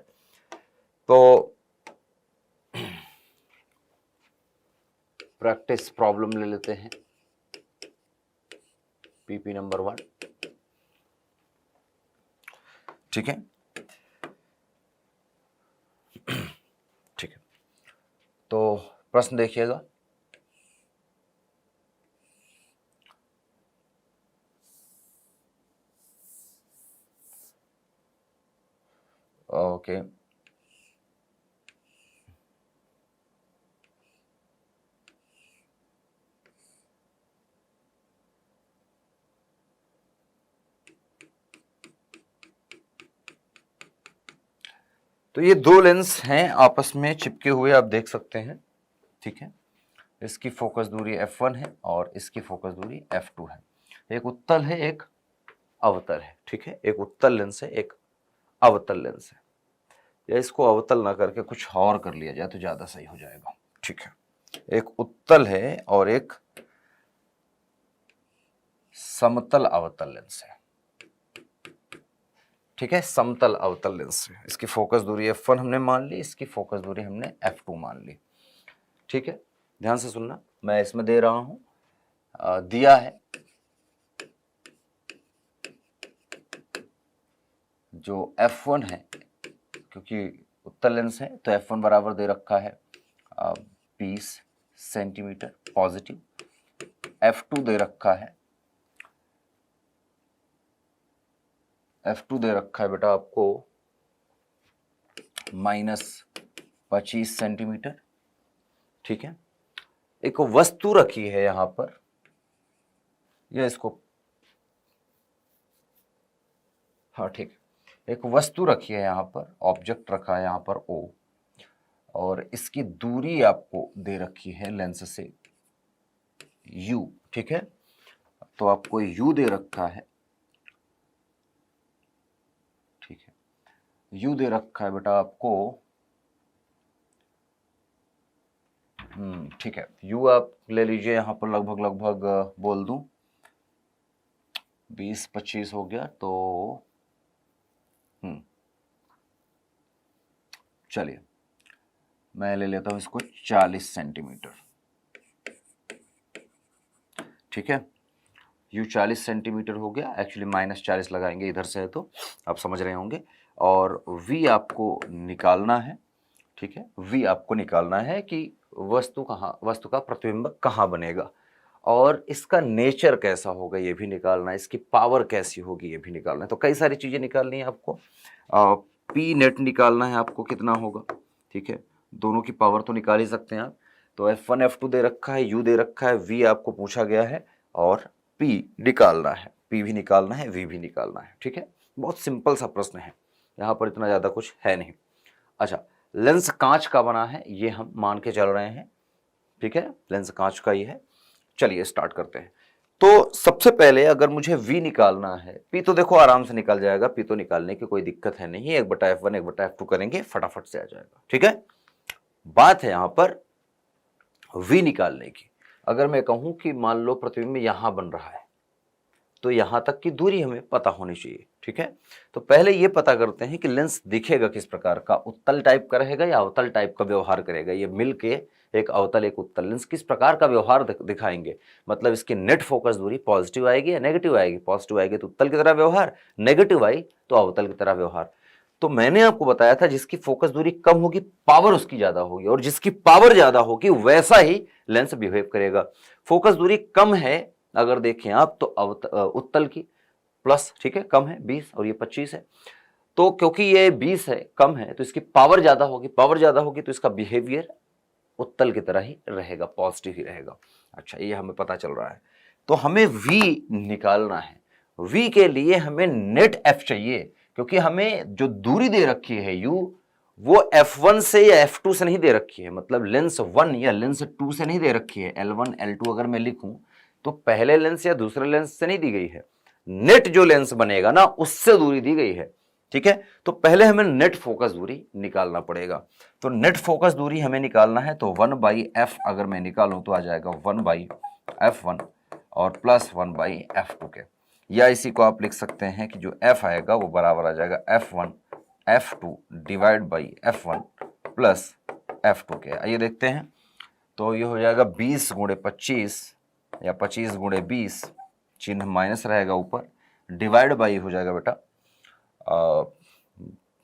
तो प्रैक्टिस प्रॉब्लम ले लेते हैं, पीपी नंबर 1, ठीक है, ठीक है। तो प्रश्न देखिएगा, ओके। तो ये दो लेंस हैं आपस में चिपके हुए, आप देख सकते हैं, ठीक है। इसकी फोकस दूरी f1 है और इसकी फोकस दूरी f2 है। एक उत्तल है, एक अवतल है, ठीक है। एक उत्तल लेंस है, एक अवतल लेंस है। या इसको अवतल ना करके कुछ और कर लिया जाए तो ज्यादा सही हो जाएगा, ठीक है। एक उत्तल है और एक समतल अवतल लेंस है, ठीक है। समतल अवतल लेंस है। इसकी फोकस दूरी f1 हमने मान ली, इसकी फोकस दूरी हमने f2 मान ली, ठीक है। ध्यान से सुनना, मैं इसमें दे रहा हूं, दिया है जो f1 है, क्योंकि उत्तल लेंस है तो f1 बराबर दे रखा है 20 सेंटीमीटर पॉजिटिव, f2 दे रखा है, f2 दे रखा है बेटा आपको -25 सेंटीमीटर, ठीक है। एक वस्तु रखी है यहां पर, या इसको, हाँ ठीक है, एक वस्तु रखी है यहां पर, ऑब्जेक्ट रखा है यहां पर O, और इसकी दूरी आपको दे रखी है लेंस से U, ठीक है। तो आपको U दे रखा है, ठीक है। U दे रखा है बेटा आपको, ठीक है। U आप ले लीजिए यहां पर लगभग बोल दूं 20-25 हो गया, तो चलिए मैं ले लेता हूं इसको 40 सेंटीमीटर, ठीक है। U 40 सेंटीमीटर हो गया, एक्चुअली -40 लगाएंगे इधर से है तो आप समझ रहे होंगे। और V आपको निकालना है, ठीक है। V आपको निकालना है कि वस्तु का प्रतिबिंब कहाँ बनेगा, और इसका नेचर कैसा होगा ये भी निकालना है, इसकी पावर कैसी होगी ये भी निकालना है। तो कई सारी चीजें निकालनी है आपको। P नेट निकालना है आपको, कितना होगा, ठीक है। दोनों की पावर तो निकाल ही सकते हैं आप। तो f1 f2 दे रखा है, U दे रखा है, V आपको पूछा गया है, और P निकालना है, P भी निकालना है, V भी निकालना है, ठीक है। बहुत सिंपल सा प्रश्न है, यहाँ पर इतना ज़्यादा कुछ है नहीं। अच्छा, लेंस कांच का बना है ये हम मान के चल रहे हैं, ठीक है। लेंस कांच का ही है। चलिए स्टार्ट करते हैं। तो सबसे पहले अगर मुझे V निकालना है, P तो देखो आराम से निकल जाएगा, P तो निकालने की कोई दिक्कत है नहीं, 1/f1 1/f2 करेंगे फटाफट से आ जाएगा, ठीक है। बात है यहां पर V निकालने की। अगर मैं कहूं कि मान लो प्रतिबिंब यहां बन रहा है, तो यहां तक की दूरी हमें पता होनी चाहिए, ठीक है। तो पहले ये पता करते हैं कि लेंस दिखेगा किस प्रकार का, उत्तल टाइप का रहेगा या अवतल टाइप का व्यवहार करेगा। ये मिलके एक अवतल एक उत्तल लेंस किस प्रकार का व्यवहार दिखाएंगे, मतलब इसकी नेट फोकस दूरी पॉजिटिव आएगी या नेगेटिव आएगी। पॉजिटिव आएगी तो उत्तल की तरह व्यवहार, नेगेटिव आई तो अवतल की तरह व्यवहार। तो मैंने आपको बताया था जिसकी फोकस दूरी कम होगी पावर उसकी ज्यादा होगी, और जिसकी पावर ज्यादा होगी वैसा ही लेंस बिहेव करेगा। फोकस दूरी कम है अगर देखें आप तो उत्तल की प्लस, ठीक है, कम है 20 और ये 25 है। तो क्योंकि ये 20 है, कम है, तो इसकी पावर ज्यादा होगी, पावर ज्यादा होगी तो इसका बिहेवियर उत्तल की तरह ही रहेगा, पॉजिटिव ही रहेगा। अच्छा, ये हमें पता चल रहा है। तो हमें V निकालना है। V के लिए हमें नेट F चाहिए, क्योंकि हमें जो दूरी दे रखी है U, वो F1 से या F2 से नहीं दे रखी है, मतलब लेंस 1 या लेंस 2 से नहीं दे रखी है। L1 L2 अगर मैं लिखूं तो पहले लेंस या दूसरे लेंस से नहीं दी गई है, नेट जो लेंस बनेगा ना उससे दूरी दी गई है, ठीक है। तो पहले हमें नेट फोकस दूरी निकालना पड़ेगा। तो नेट फोकस दूरी हमें निकालना है, तो 1/f अगर मैं निकालूं तो आ जाएगा 1/f1 और प्लस 1/f2 के, या इसी को आप लिख सकते हैं कि जो f आएगा वो बराबर आ जाएगा f1 f2 divide by f1 plus f2 के। आइए देखते हैं। तो ये हो जाएगा 20 × 25 या 25 × 20, चिन्ह माइनस रहेगा ऊपर, डिवाइड बाई हो जाएगा बेटा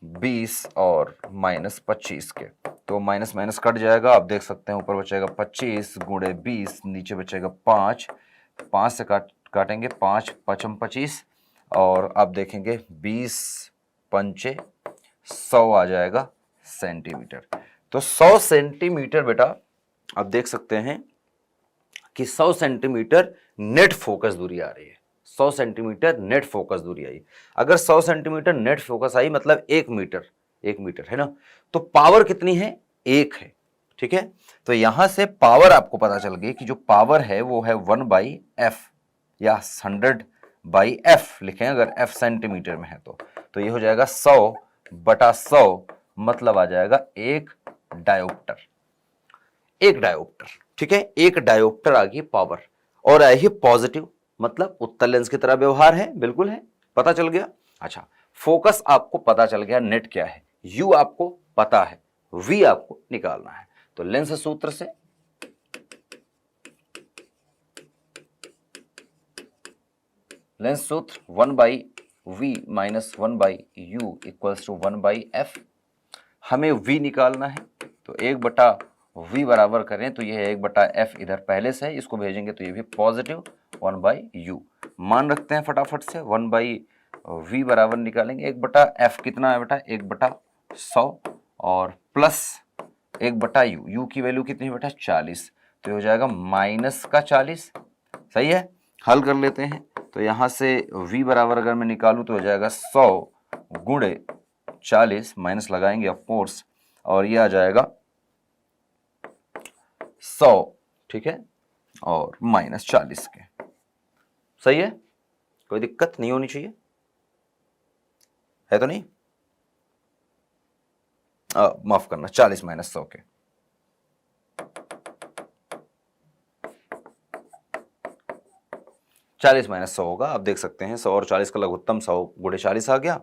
20 और -25 के। तो माइनस माइनस कट जाएगा, आप देख सकते हैं ऊपर बचेगा 25 × 20, नीचे बचेगा 5, 5 से काटेंगे 5 5 25, और आप देखेंगे 20 पंचे 100 आ जाएगा सेंटीमीटर। तो 100 सेंटीमीटर बेटा आप देख सकते हैं कि 100 सेंटीमीटर नेट फोकस दूरी आ रही है। 100 सेंटीमीटर नेट फोकस दूरी आई। अगर 100 सेंटीमीटर नेट फोकस आई मतलब 1 मीटर, 1 मीटर, है ना। तो पावर कितनी है, 1 है, ठीक है। तो यहां से पावर आपको पता चल गई कि जो पावर है वो है 1/f या 100/f लिखें अगर f सेंटीमीटर में है तो ये हो जाएगा 100/100, मतलब आ जाएगा 1 डायोप्टर, 1 डायोप्टर, ठीक है। 1 डायोप्टर आ गई पावर, और आई है पॉजिटिव, मतलब उत्तल लेंस की तरह व्यवहार है, बिल्कुल है, पता चल गया। अच्छा, फोकस आपको पता चल गया, नेट क्या है, u आपको पता है, v आपको निकालना है। तो लेंस सूत्र से लेंस सूत्र 1/v minus 1/u equals to 1/f। हमें v निकालना है, तो 1/v बराबर करें तो यह है 1/f, इधर पहले से है, इसको भेजेंगे तो ये भी पॉजिटिव 1/u। मान रखते हैं फटाफट से, 1/v बराबर निकालेंगे 1/f कितना है बेटा, 1/100 और प्लस 1/u, u की वैल्यू कितनी है बेटा 40, तो हो जाएगा -40, सही है। हल कर लेते हैं, तो यहां से v बराबर अगर मैं निकालूं तो हो जाएगा 100 गुणे 40, माइनस लगाएंगे ऑफ कोर्स, और ये आ जाएगा 100, ठीक है, और -40 के, सही है, कोई दिक्कत नहीं होनी चाहिए, है तो नहीं, माफ करना 40 - 100 के, -100 होगा। आप देख सकते हैं 100 और 40 का लघुत्तम 100 गुणे 40 आ गया,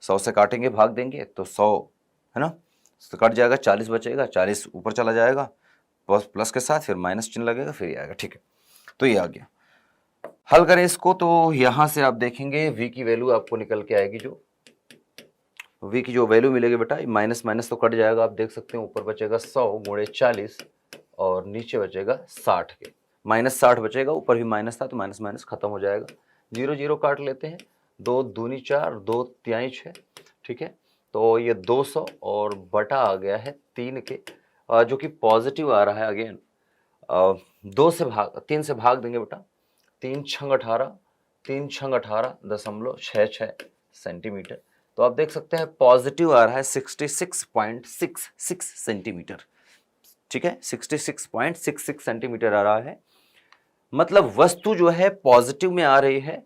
100 से काटेंगे भाग देंगे तो 100 है ना, तो कट जाएगा, 40 बचेगा, 40 ऊपर चला जाएगा प्लस के साथ, फिर माइनस चिन्ह लगेगा, फिर ये आएगा, ठीक है। तो ये आ गया, हल करें इसको, तो यहां से आप देखेंगे v की वैल्यू आपको निकल के आएगी, जो v की जो वैल्यू मिलेगी बेटा, माइनस माइनस तो कट जाएगा, आप देख सकते हैं ऊपर बचेगा 100 गुणे 40 और नीचे बचेगा 60 के, -60 बचेगा, ऊपर भी माइनस था तो माइनस माइनस खत्म हो जाएगा, 0 0 काट लेते हैं, 2 दूनी 4, 2 तिहाई 6, ठीक है। तो ये 200 और बटा आ गया है 3 के, जो कि पॉजिटिव आ रहा है, अगेन 3 से भाग देंगे बेटा, 3 छंग 18, 3 छंग 18.66 सेंटीमीटर, तो आप देख सकते हैं पॉजिटिव आ रहा है 66.66 सेंटीमीटर, ठीक है, 66.66 सेंटीमीटर आ रहा है, मतलब वस्तु जो है पॉजिटिव में आ रही है,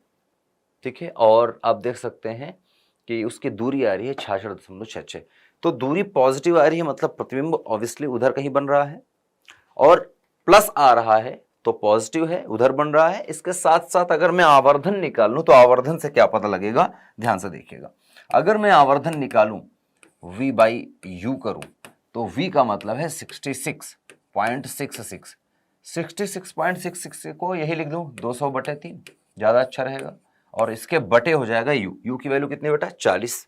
ठीक है। और आप देख सकते हैं कि उसकी दूरी आ रही है 66.66, तो दूरी पॉजिटिव आ रही है, मतलब प्रतिबिंब ऑब्वियसली उधर कहीं बन रहा है, और प्लस आ रहा है तो पॉजिटिव है, उधर बन रहा है। इसके साथ साथ अगर मैं आवर्धन निकालूं तो आवर्धन से क्या पता लगेगा, ध्यान से देखिएगा, अगर मैं आवर्धन निकालूं v/u करूं तो v का मतलब है 66.66, 66.66 को यही लिख दूं 200/3, ज्यादा अच्छा रहेगा, और इसके बटे हो जाएगा u की वैल्यू कितनी बेटा 40,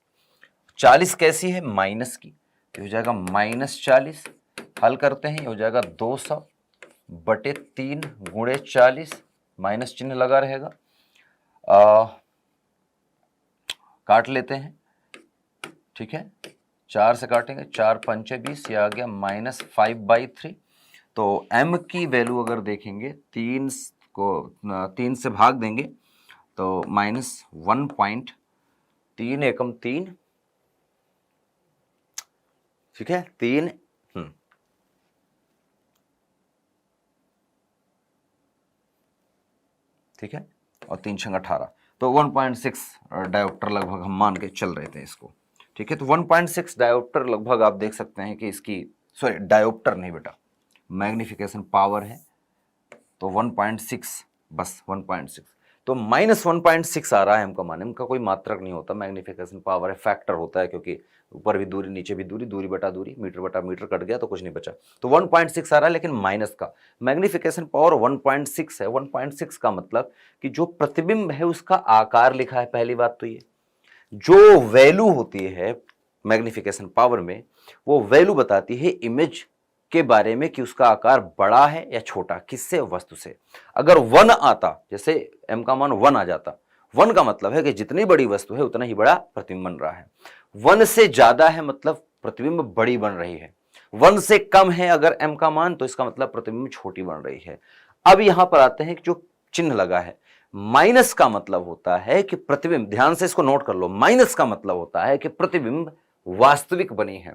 40 कैसी है, माइनस की, तो हो जाएगा -40, हल करते हैं, ये हो जाएगा 200/3 गुणे 40, माइनस चिन्ह लगा रहेगा, काट लेते हैं, ठीक है, 4 से काटेंगे, 4 पंचे 20, ये आ गया -5/3, तो m की वैल्यू अगर देखेंगे 3 को 3 से भाग देंगे तो -1.3 एकम 3, ठीक है, 3 ठीक है, और 3 छंग 18, तो 1.6 डायोप्टर लगभग हम मान के चल रहे थे इसको, ठीक है। तो 1.6 डायोप्टर लगभग आप देख सकते हैं कि इसकी, सॉरी डायोप्टर नहीं बेटा, मैग्निफिकेशन पावर है, तो 1.6, बस 1.6, तो -1.6 आ रहा है, हमका मान, इनका कोई मात्रक नहीं होता, मैग्निफिकेशन पावर है, फैक्टर होता है, क्योंकि ऊपर भी दूरी नीचे भी दूरी, दूरी बटा दूरी, मीटर बटा मीटर कट गया तो कुछ नहीं बचा, तो 1.6 आ रहा है, लेकिन माइनस का मैग्निफिकेशन पावर 1.6 है। 1.6 का मतलब कि जो प्रतिबिंब है उसका आकार लिखा है, पहली बात तो ये, जो वैल्यू होती है मैग्निफिकेशन पावर में, वो वैल्यू बताती है इमेज के बारे में कि उसका आकार बड़ा है या छोटा, किससे, वस्तु से। अगर 1 आता, जैसे m का मान 1 आ जाता, 1 का मतलब है कि जितनी बड़ी वस्तु है उतना ही बड़ा प्रतिबिंब बन रहा है, 1 से ज्यादा है मतलब प्रतिबिंब बड़ी बन रही है, 1 से कम है अगर m का मान तो इसका मतलब प्रतिबिंब छोटी बन रही है। अब यहां पर आते हैं कि जो चिन्ह लगा है, माइनस का मतलब होता है कि प्रतिबिंब, ध्यान से इसको नोट कर लो, माइनस का मतलब होता है कि प्रतिबिंब वास्तविक बनी है।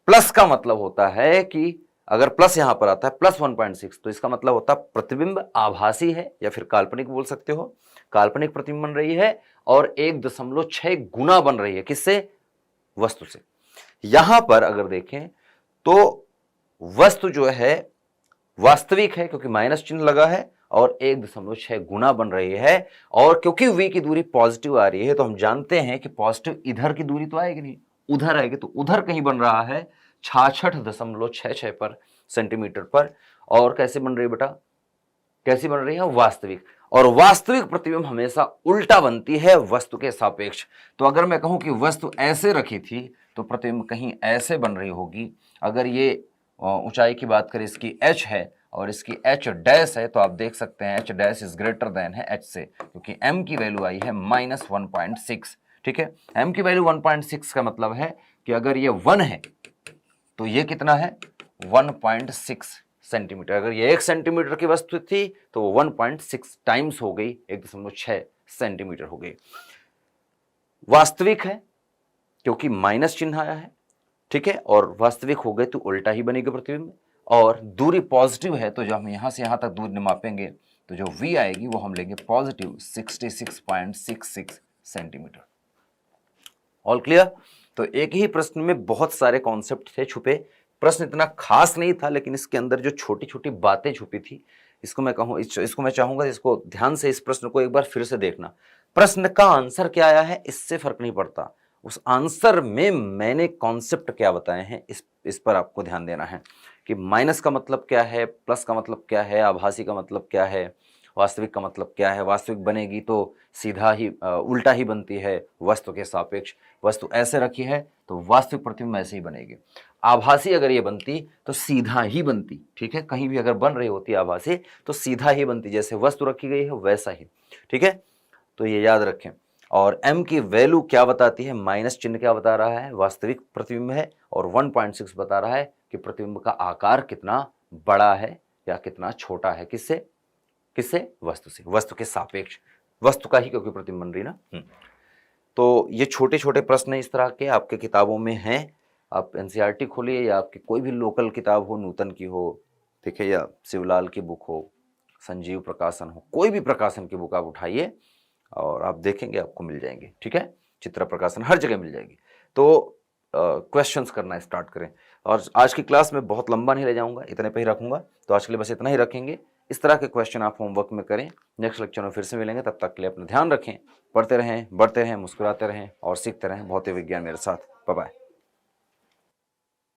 प्लस का मतलब होता है कि अगर प्लस यहां पर आता है प्लस 1.6 तो इसका मतलब होता है प्रतिबिंब आभासी है या फिर काल्पनिक बोल सकते हो, काल्पनिक प्रतिबिंब बन रही है और 1.6 गुना बन रही है किससे? वस्तु से। यहां पर अगर देखें तो वस्तु जो है वास्तविक है क्योंकि माइनस चिन्ह लगा है और 1.6 गुना बन रही है, और क्योंकि v की दूरी पॉजिटिव आ रही है तो हम जानते हैं कि पॉजिटिव इधर की दूरी तो आएगी नहीं, उधर आएगी, तो उधर कहीं बन रहा है 66.66 पर सेंटीमीटर पर। और कैसे बन रही है बेटा? कैसी बन रही है? वास्तविक। और वास्तविक प्रतिबिंब हमेशा उल्टा बनती है वस्तु के सापेक्ष। तो अगर मैं कहूं कि वस्तु ऐसे रखी थी तो प्रतिबिंब कहीं ऐसे बन रही होगी। अगर ये ऊंचाई की बात करें इसकी h है और इसकी h डैश है तो आप देख सकते हैं h dash is greater than है h से, क्योंकि m की वैल्यू आई है -1.6। ठीक है, m की वैल्यू 1.6 का मतलब है कि अगर ये 1 है तो ये कितना है? 1.6 सेंटीमीटर। अगर ये 1 सेंटीमीटर की वस्तु थी तो वो 1.6 टाइम्स हो गई, 1.6 सेंटीमीटर हो गई। वास्तविक है क्योंकि माइनस चिन्ह आया है, ठीक है, और वास्तविक हो गए तो उल्टा ही बनेगा प्रतिबिंब। और दूरी पॉजिटिव है तो जब हम यहां से यहां तक दूरी मापेंगे तो जो v आएगी वो हम लेंगे पॉजिटिव 66.66 सेंटीमीटर। All clear? तो एक ही प्रश्न में बहुत सारे कॉन्सेप्ट थे छुपे। प्रश्न इतना खास नहीं था लेकिन इसके अंदर जो छोटी छोटी बातें छुपी थी इसको मैं चाहूंगा इसको ध्यान से इस प्रश्न को एक बार फिर से देखना। प्रश्न का आंसर क्या आया है इससे फर्क नहीं पड़ता, उस आंसर में मैंने कॉन्सेप्ट क्या बताए हैं इस पर आपको ध्यान देना है कि माइनस का मतलब क्या है, प्लस का मतलब क्या है, आभासी का मतलब क्या है, वास्तविक का मतलब क्या है। वास्तविक बनेगी तो सीधा ही उल्टा ही बनती है वस्तु के सापेक्ष। वस्तु ऐसे रखी है तो वास्तविक प्रतिबिंब ऐसे ही बनेगी। आभासी अगर ये बनती तो सीधा ही बनती, ठीक है, कहीं भी अगर बन रही होती आभासी तो सीधा ही बनती, जैसे वस्तु रखी गई है वैसा ही, ठीक है। तो ये याद रखें। और m की वैल्यू क्या बताती है? माइनस चिन्ह क्या बता रहा है? वास्तविक प्रतिबिंब है। और 1.6 बता रहा है कि प्रतिबिंब का आकार कितना बड़ा है या कितना छोटा है। किससे? वस्तु से, वस्तु के सापेक्ष, वस्तु का ही क्योंकि प्रतिबिंब बन रही ना। तो ये छोटे छोटे प्रश्न इस तरह के आपके किताबों में हैं। आप एनसीईआरटी खोलिए या आपकी कोई भी लोकल किताब हो, नूतन की हो, ठीक है, या शिवलाल की बुक हो, संजीव प्रकाशन हो, कोई भी प्रकाशन की बुक आप उठाइए और आप देखेंगे आपको मिल जाएंगे, ठीक है। चित्रा प्रकाशन हर जगह मिल जाएगी। तो क्वेश्चंस करना स्टार्ट करें। और आज की क्लास में बहुत लंबा नहीं ले जाऊंगा, इतने पे ही रखूंगा, तो आज के लिए बस इतना ही रखेंगे। इस तरह के क्वेश्चन आप होमवर्क में करें। नेक्स्ट लेक्चर में फिर से मिलेंगे, तब तक के लिए अपना ध्यान रखें, पढ़ते रहें, बढ़ते रहें, मुस्कुराते रहें और सीखते रहें भौतिक विज्ञान मेरे साथ। Bye bye.